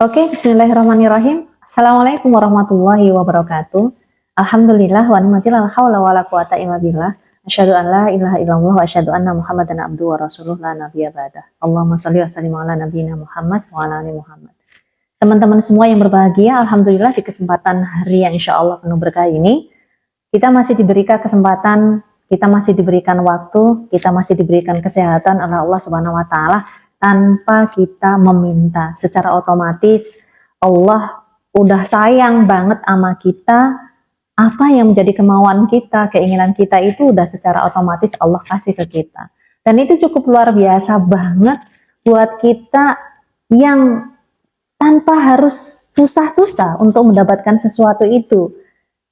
Oke, bismillahirrahmanirrahim. Assalamualaikum warahmatullahi wabarakatuh. Alhamdulillah wa ni'matil la haula wala quwata illa billah. Asyhadu an la ilaha illallah wa asyhadu anna Muhammadan abduhu wa rasuluh la nabiyya ba'dah. Allahumma shalli wa sallim ala nabiyyina Muhammad wa ala ali Muhammad. Teman-teman semua yang berbahagia, alhamdulillah di kesempatan hari yang insya Allah penuh berkah ini, kita masih diberikan kesempatan, kita masih diberikan waktu, kita masih diberikan kesehatan oleh Allah Subhanahu wa taala tanpa kita meminta. Secara otomatis Allah udah sayang banget sama kita. Apa yang menjadi kemauan kita, keinginan kita itu udah secara otomatis Allah kasih ke kita. Dan itu cukup luar biasa banget buat kita yang tanpa harus susah-susah untuk mendapatkan sesuatu itu.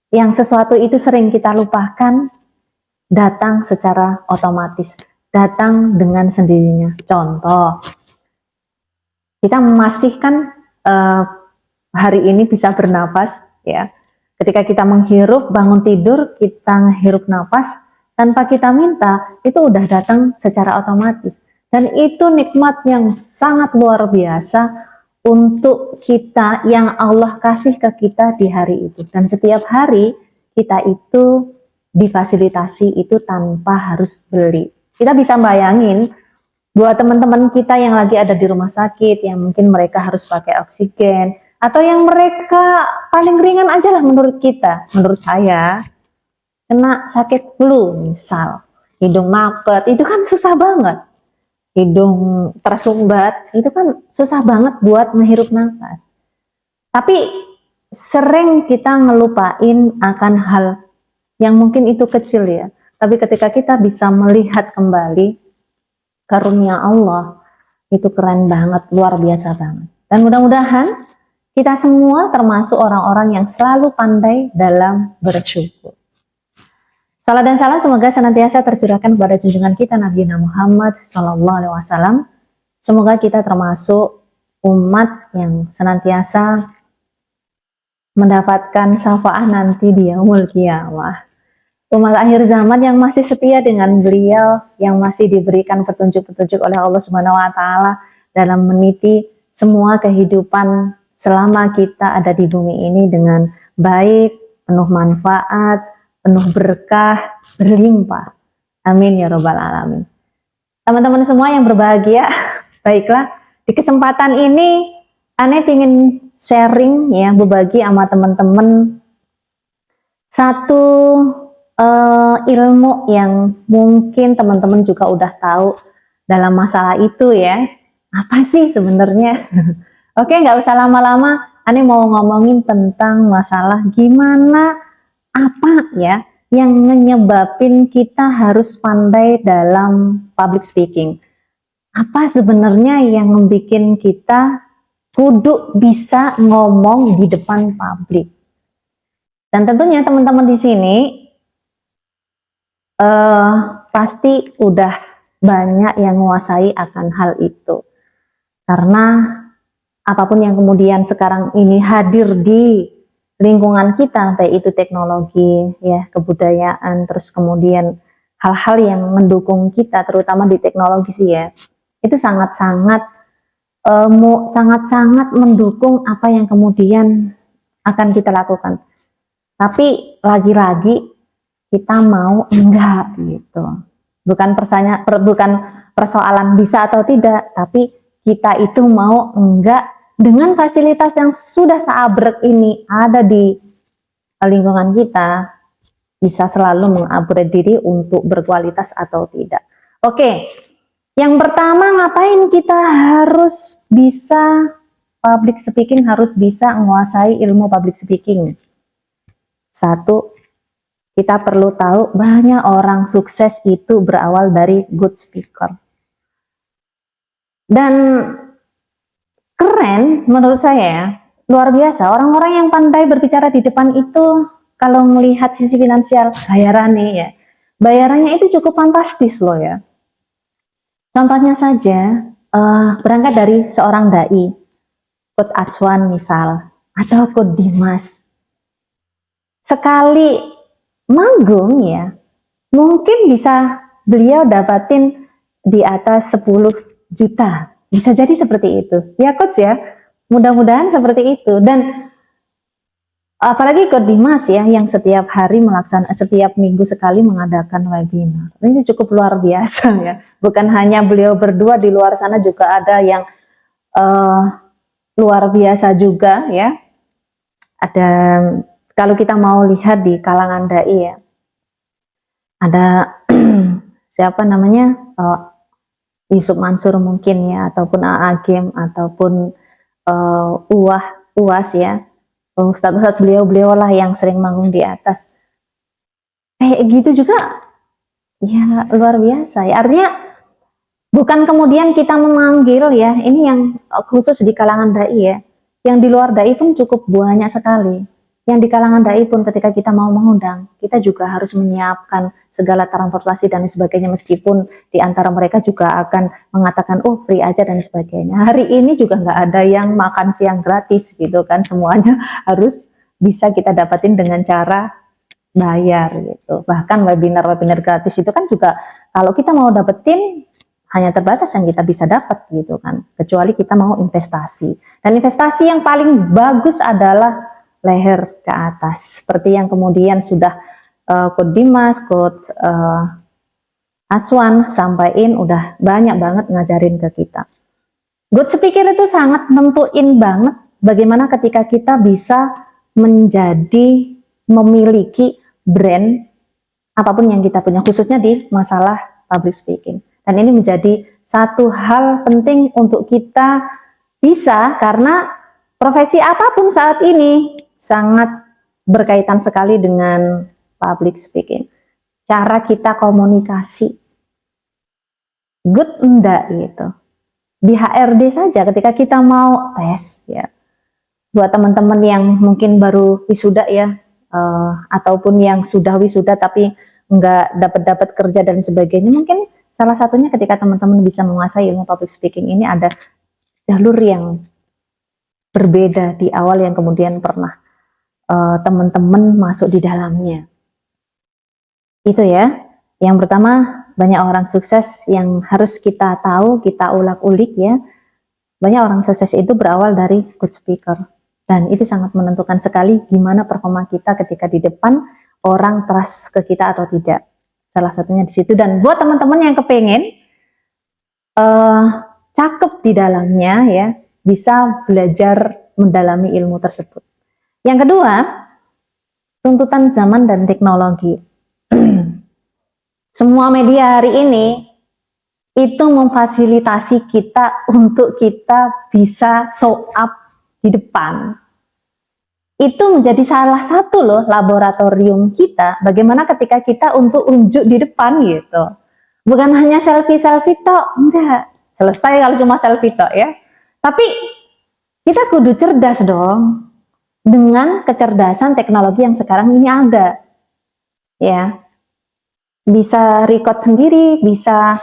Yang sesuatu itu sering kita lupakan, datang secara otomatis, datang dengan sendirinya. Contoh, kita masih kan hari ini bisa bernapas, ya. Ketika kita menghirup, bangun tidur, kita menghirup nafas, tanpa kita minta, itu udah datang secara otomatis. Dan itu nikmat yang sangat luar biasa untuk kita yang Allah kasih ke kita di hari itu. Dan setiap hari kita itu difasilitasi itu tanpa harus beli. Kita bisa bayangin buat teman-teman kita yang lagi ada di rumah sakit, yang mungkin mereka harus pakai oksigen, atau yang mereka paling ringan aja lah menurut kita, menurut saya, kena sakit flu misal, hidung mampet, itu kan susah banget. Hidung tersumbat, itu kan susah banget buat menghirup nafas. Tapi sering kita ngelupain akan hal yang mungkin itu kecil ya. Tapi ketika kita bisa melihat kembali karunia Allah, itu keren banget, luar biasa banget. Dan mudah-mudahan kita semua termasuk orang-orang yang selalu pandai dalam bersyukur. Salam dan salam semoga senantiasa tercurahkan kepada junjungan kita Nabi Muhammad SAW. Semoga kita termasuk umat yang senantiasa mendapatkan syafaat nanti di yaumul qiyamah. Umat akhir zaman yang masih setia dengan beliau, yang masih diberikan petunjuk-petunjuk oleh Allah Subhanahu wa taala dalam meniti semua kehidupan selama kita ada di bumi ini dengan baik, penuh manfaat, penuh berkah, berlimpah. Amin ya robbal alamin. Teman-teman semua yang berbahagia, baiklah di kesempatan ini Ane ingin sharing ya, berbagi sama teman-teman satu ilmu yang mungkin teman-teman juga udah tahu dalam masalah itu ya. Apa sih sebenarnya? Oke, nggak usah lama-lama, Ane mau ngomongin tentang masalah gimana, apa ya yang menyebabin kita harus pandai dalam public speaking. Apa sebenarnya yang membuat kita kudu bisa ngomong di depan publik. Dan tentunya teman-teman di sini pasti udah banyak yang menguasai akan hal itu. Karena apapun yang kemudian sekarang ini hadir di lingkungan kita, entah itu teknologi, ya, kebudayaan, terus kemudian hal-hal yang mendukung kita, terutama di teknologi sih ya, itu sangat-sangat mendukung apa yang kemudian akan kita lakukan. Tapi lagi-lagi kita mau enggak gitu. Bukan persoalan bisa atau tidak, tapi kita itu mau enggak dengan fasilitas yang sudah seabrek ini ada di lingkungan kita, bisa selalu mengupgrade diri untuk berkualitas atau tidak. Oke, yang pertama ngapain kita harus bisa public speaking, harus bisa menguasai ilmu public speaking? Satu, kita perlu tahu banyak orang sukses itu berawal dari good speaker. Dan keren menurut saya ya, luar biasa orang-orang yang pandai berbicara di depan itu kalau melihat sisi finansial bayarannya ya, bayarannya itu cukup fantastis loh ya. Contohnya saja berangkat dari seorang dai, Coach Atswan misal, atau Coach Dimas, sekali manggung ya, mungkin bisa beliau dapatin di atas 10 juta. Bisa jadi seperti itu. Ya coach ya, Mudah-mudahan seperti itu. Dan apalagi Kak Dimas ya, yang setiap hari setiap minggu sekali mengadakan webinar. Ini cukup luar biasa ya. Bukan hanya beliau berdua, di luar sana juga ada yang uh, luar biasa juga ya. Ada, kalau kita mau lihat di kalangan dai ya, ada siapa namanya, Yusuf Mansur mungkin ya, ataupun Agim, ataupun Uwas ya, ustadz-ustadz beliau lah yang sering manggung di atas. Kayak gitu juga ya, luar biasa ya. Artinya bukan kemudian kita memanggil ya, ini yang khusus di kalangan dai ya, yang di luar dai pun cukup banyak sekali. Yang di kalangan dai pun ketika kita mau mengundang, kita juga harus menyiapkan segala transportasi dan sebagainya, meskipun di antara mereka juga akan mengatakan oh free aja dan sebagainya. Hari ini juga nggak ada yang makan siang gratis gitu kan, semuanya harus bisa kita dapatin dengan cara bayar gitu. Bahkan webinar-webinar gratis itu kan juga kalau kita mau dapetin hanya terbatas yang kita bisa dapat gitu kan, kecuali kita mau investasi. Dan investasi yang paling bagus adalah leher ke atas, seperti yang kemudian sudah Coach Dimas, Coach Aswan sampaikan, udah banyak banget ngajarin ke kita. Good speaker itu sangat nentuin banget bagaimana ketika kita bisa menjadi, memiliki brand apapun yang kita punya, khususnya di masalah public speaking. Dan ini menjadi satu hal penting untuk kita bisa, karena profesi apapun saat ini sangat berkaitan sekali dengan public speaking. Cara kita komunikasi, good enggak gitu. Di HRD saja ketika kita mau tes ya, buat teman-teman yang mungkin baru wisuda ya, ataupun yang sudah wisuda tapi nggak dapat kerja dan sebagainya, mungkin salah satunya ketika teman-teman bisa menguasai ilmu public speaking ini, ada jalur yang berbeda di awal yang kemudian pernah teman-teman masuk di dalamnya. Itu ya. Yang pertama, banyak orang sukses yang harus kita tahu, kita ulak-ulik ya. Banyak orang sukses itu berawal dari good speaker. Dan itu sangat menentukan sekali gimana performa kita ketika di depan, orang trust ke kita atau tidak. Salah satunya di situ. Dan buat teman-teman yang kepengen cakep di dalamnya ya, bisa belajar mendalami ilmu tersebut. Yang kedua, tuntutan zaman dan teknologi. Semua media hari ini itu memfasilitasi kita untuk kita bisa show up di depan. Itu menjadi salah satu loh laboratorium kita, bagaimana ketika kita untuk unjuk di depan gitu. Bukan hanya selfie-selfie tok, enggak. Selesai kalau cuma selfie tok ya. Tapi kita kudu cerdas dong, dengan kecerdasan teknologi yang sekarang ini ada. Ya. Bisa record sendiri, bisa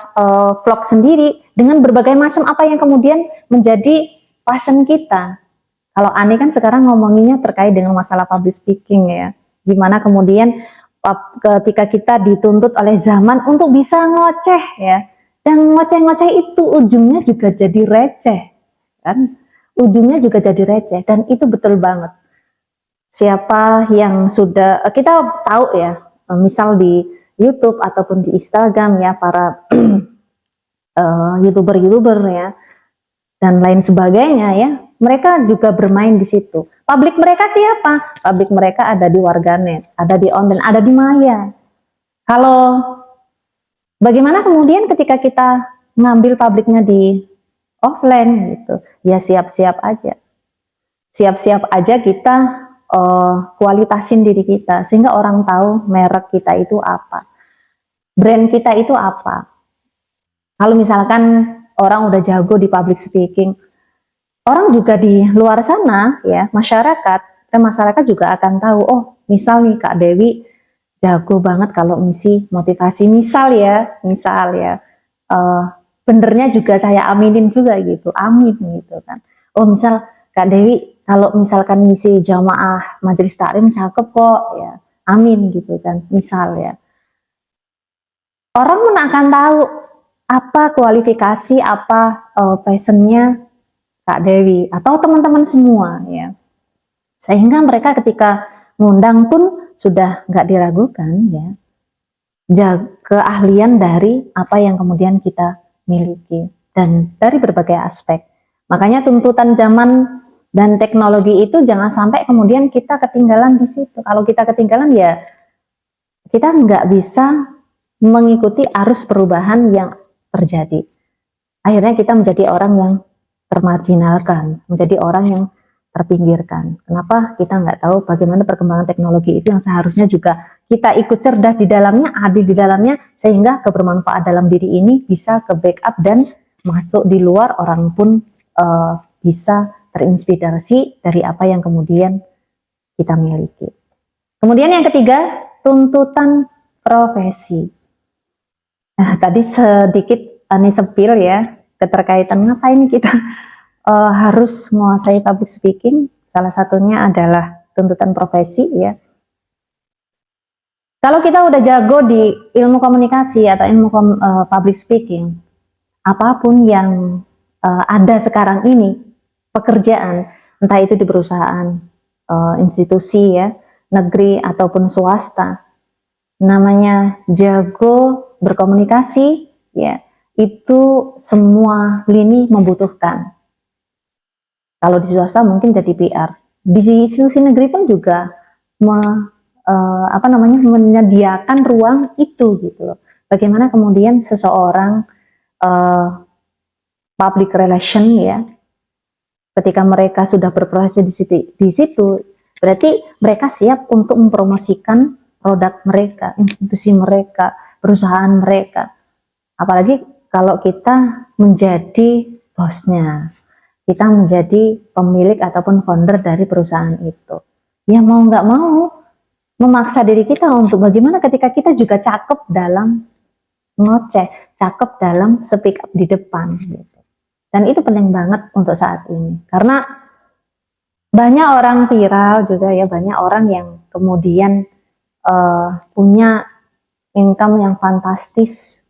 vlog sendiri, dengan berbagai macam apa yang kemudian menjadi passion kita. Kalau Ani kan sekarang ngomonginnya terkait dengan masalah public speaking ya, gimana kemudian ketika kita dituntut oleh zaman untuk bisa ngoceh ya, dan ngoceh-ngoceh itu ujungnya juga jadi receh kan, ujungnya juga jadi receh, dan itu betul banget. Siapa yang sudah kita tahu ya, misal di YouTube ataupun di Instagram ya, para YouTuber ya dan lain sebagainya ya, mereka juga bermain di situ. Publik mereka siapa? Publik mereka ada di warganet, ada di online, ada di maya. Kalau bagaimana kemudian ketika kita ngambil publiknya di offline gitu, ya siap-siap aja. Siap-siap aja kita kualitasin diri kita, sehingga orang tahu merek kita itu apa, brand kita itu apa. Kalau misalkan orang udah jago di public speaking, orang juga di luar sana ya, masyarakat juga akan tahu, oh misal nih Kak Dewi jago banget kalau misi motivasi, misal ya, benernya juga saya aminin juga gitu, amin gitu kan. Oh misal Kak Dewi kalau misalkan misi jamaah majelis taklim cakep kok ya, amin gitu kan, misal ya. Orang pun akan tahu apa kualifikasi, apa passionnya Kak Dewi atau teman-teman semua ya. Sehingga mereka ketika ngundang pun sudah nggak diragukan ya. Keahlian dari apa yang kemudian kita miliki dan dari berbagai aspek. Makanya tuntutan zaman dan teknologi itu jangan sampai kemudian kita ketinggalan di situ. Kalau kita ketinggalan ya kita nggak bisa mengikuti arus perubahan yang terjadi. Akhirnya kita menjadi orang yang termarginalkan, menjadi orang yang terpinggirkan. Kenapa? Kita nggak tahu bagaimana perkembangan teknologi itu yang seharusnya juga kita ikut cerdas di dalamnya, adil di dalamnya, sehingga kebermanfaat dalam diri ini bisa ke backup dan masuk di luar orang pun bisa terinspirasi dari apa yang kemudian kita miliki. Kemudian yang ketiga, tuntutan profesi. Nah, tadi sedikit sepil ya, keterkaitan ngapa ini kita harus menguasai public speaking. Salah satunya adalah tuntutan profesi ya. Kalau kita udah jago di ilmu komunikasi atau ilmu public speaking, apapun yang ada sekarang ini, pekerjaan, entah itu di perusahaan, institusi ya, negeri ataupun swasta, namanya jago berkomunikasi ya, itu semua lini membutuhkan. Kalau di swasta mungkin jadi PR, di institusi negeri pun juga menyediakan ruang itu gitu loh. Bagaimana kemudian seseorang public relation ya, ketika mereka sudah berprofesi di situ, berarti mereka siap untuk mempromosikan produk mereka, institusi mereka, perusahaan mereka. Apalagi kalau kita menjadi bosnya, kita menjadi pemilik ataupun founder dari perusahaan itu. Ya mau nggak mau, memaksa diri kita untuk bagaimana ketika kita juga cakep dalam ngoceh, cakep dalam speak up di depan. Gitu. Dan itu penting banget untuk saat ini. Karena banyak orang viral juga ya, banyak orang yang kemudian punya income yang fantastis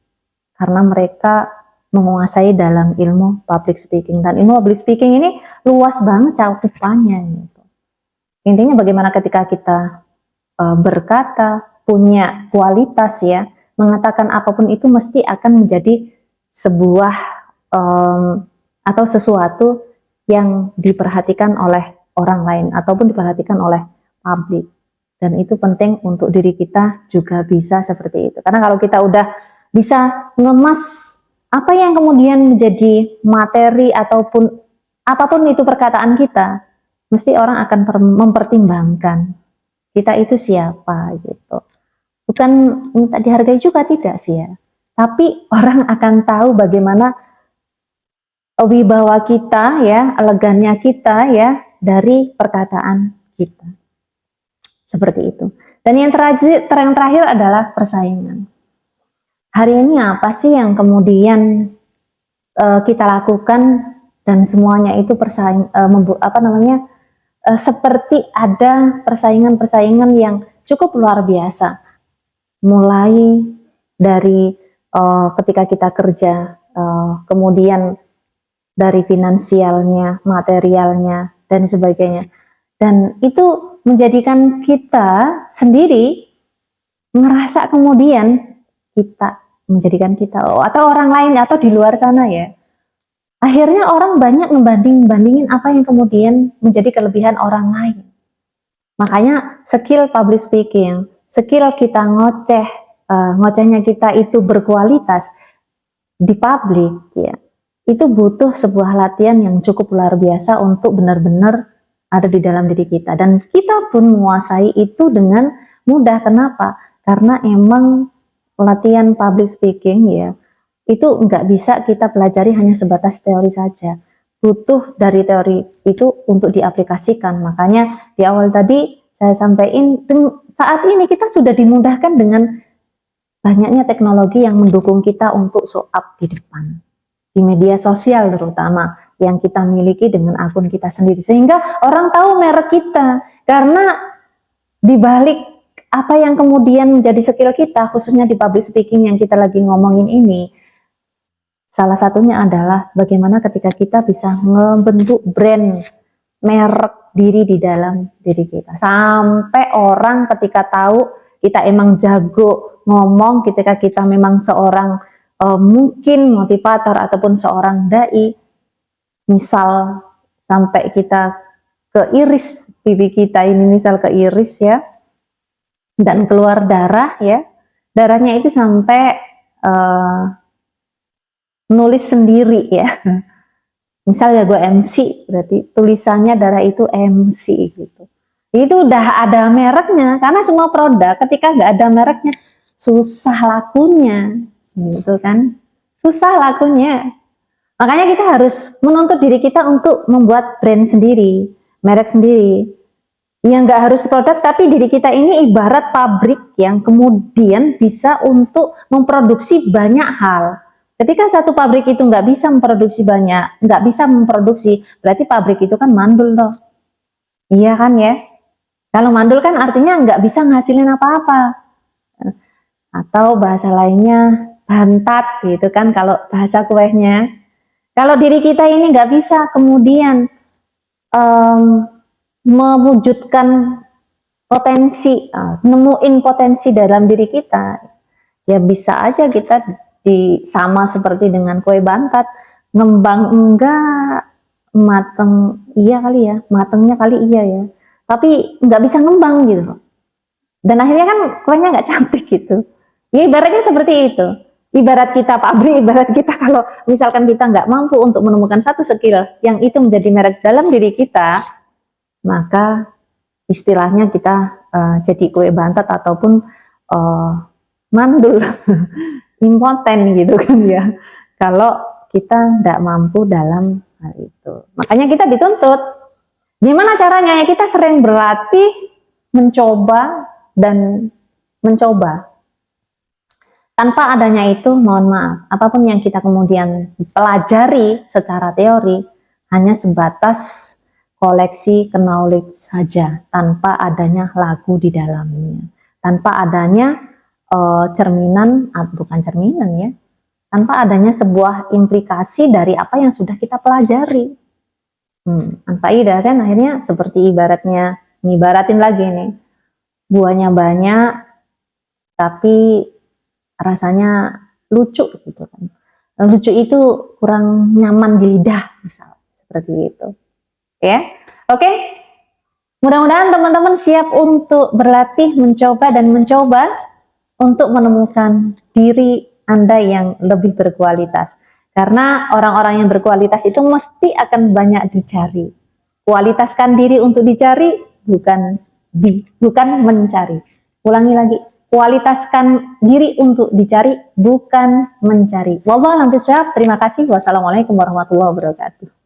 karena mereka menguasai dalam ilmu public speaking. Dan ilmu public speaking ini luas banget cakupannya gitu. Intinya bagaimana ketika kita berkata, punya kualitas ya, mengatakan apapun itu mesti akan menjadi sebuah atau sesuatu yang diperhatikan oleh orang lain ataupun diperhatikan oleh publik. Dan itu penting untuk diri kita juga bisa seperti itu. Karena kalau kita udah bisa ngemas apa yang kemudian menjadi materi ataupun apapun itu perkataan kita, mesti orang akan mempertimbangkan kita itu siapa gitu. Bukan minta dihargai juga tidak sih ya. Tapi orang akan tahu bagaimana wibawa kita ya, elegannya kita ya dari perkataan kita. Seperti itu. Dan yang terakhir adalah persaingan. Hari ini apa sih yang kemudian kita lakukan dan semuanya itu seperti ada persaingan-persaingan yang cukup luar biasa. Mulai dari ketika kita kerja, kemudian dari finansialnya, materialnya, dan sebagainya. Dan itu menjadikan kita sendiri ngerasa kemudian kita menjadikan kita atau orang lain atau di luar sana ya. Akhirnya orang banyak ngebandingin apa yang kemudian menjadi kelebihan orang lain. Makanya skill public speaking, skill kita ngocehnya kita itu berkualitas di publik ya. Itu butuh sebuah latihan yang cukup luar biasa untuk benar-benar ada di dalam diri kita. Dan kita pun menguasai itu dengan mudah. Kenapa? Karena emang latihan public speaking ya, itu nggak bisa kita pelajari hanya sebatas teori saja. Butuh dari teori itu untuk diaplikasikan. Makanya di awal tadi saya sampaikan, saat ini kita sudah dimudahkan dengan banyaknya teknologi yang mendukung kita untuk show up di depan. Di media sosial terutama yang kita miliki dengan akun kita sendiri, sehingga orang tahu merek kita. Karena dibalik apa yang kemudian menjadi skill kita, khususnya di public speaking yang kita lagi ngomongin ini, Salah satunya adalah bagaimana ketika kita bisa membentuk brand, merek diri di dalam diri kita. Sampai orang ketika tahu kita emang jago ngomong, ketika kita memang seorang mungkin motivator ataupun seorang dai, misal sampai kita keiris pipi kita ini, misal keiris ya, dan keluar darah ya, darahnya itu sampai nulis sendiri ya. Misalnya gue MC, berarti tulisannya darah itu MC gitu. Itu udah ada mereknya, karena semua produk ketika nggak ada mereknya susah lakunya, gitu kan? Susah lakunya. Makanya kita harus menuntut diri kita untuk membuat brand sendiri, merek sendiri. Yang nggak harus produk, tapi diri kita ini ibarat pabrik yang kemudian bisa untuk memproduksi banyak hal. Ketika satu pabrik itu nggak bisa memproduksi banyak, nggak bisa memproduksi, berarti pabrik itu kan mandul loh. Iya kan ya? Kalau mandul kan artinya nggak bisa ngasilin apa-apa. Atau bahasa lainnya bantat gitu kan kalau bahasa kuehnya. Kalau diri kita ini nggak bisa kemudian mewujudkan potensi, nemuin potensi dalam diri kita, ya bisa aja kita sama seperti dengan kue bantat, ngembang enggak, mateng iya kali ya, matengnya kali iya ya, tapi nggak bisa ngembang gitu, dan akhirnya kan kuenya nggak cantik gitu. Ya ibaratnya seperti itu. Ibarat kita pabrik, ibarat kita kalau misalkan kita nggak mampu untuk menemukan satu skill yang itu menjadi merek dalam diri kita, maka istilahnya kita jadi kue bantat ataupun mandul impoten gitu kan ya, kalau kita tidak mampu dalam hal itu. Makanya kita dituntut. Gimana caranya? Ya kita sering berlatih, mencoba dan mencoba. Tanpa adanya itu, mohon maaf, apapun yang kita kemudian pelajari secara teori hanya sebatas koleksi knowledge saja, tanpa adanya lagu di dalamnya, tanpa adanya cerminan, bukan cerminan ya, tanpa adanya sebuah implikasi dari apa yang sudah kita pelajari. Anfaida kan akhirnya seperti ibaratnya, ngibaratin lagi nih, buahnya banyak tapi rasanya lucu gitu kan. Lucu itu kurang nyaman di lidah, misal seperti itu. Ya, oke. Mudah-mudahan teman-teman siap untuk berlatih, mencoba dan mencoba untuk menemukan diri Anda yang lebih berkualitas. Karena orang-orang yang berkualitas itu mesti akan banyak dicari. Kualitaskan diri untuk dicari, bukan mencari. Ulangi lagi, kualitaskan diri untuk dicari, bukan mencari. Wallahu a'lam bishawab. Terima kasih. Wassalamualaikum warahmatullahi wabarakatuh.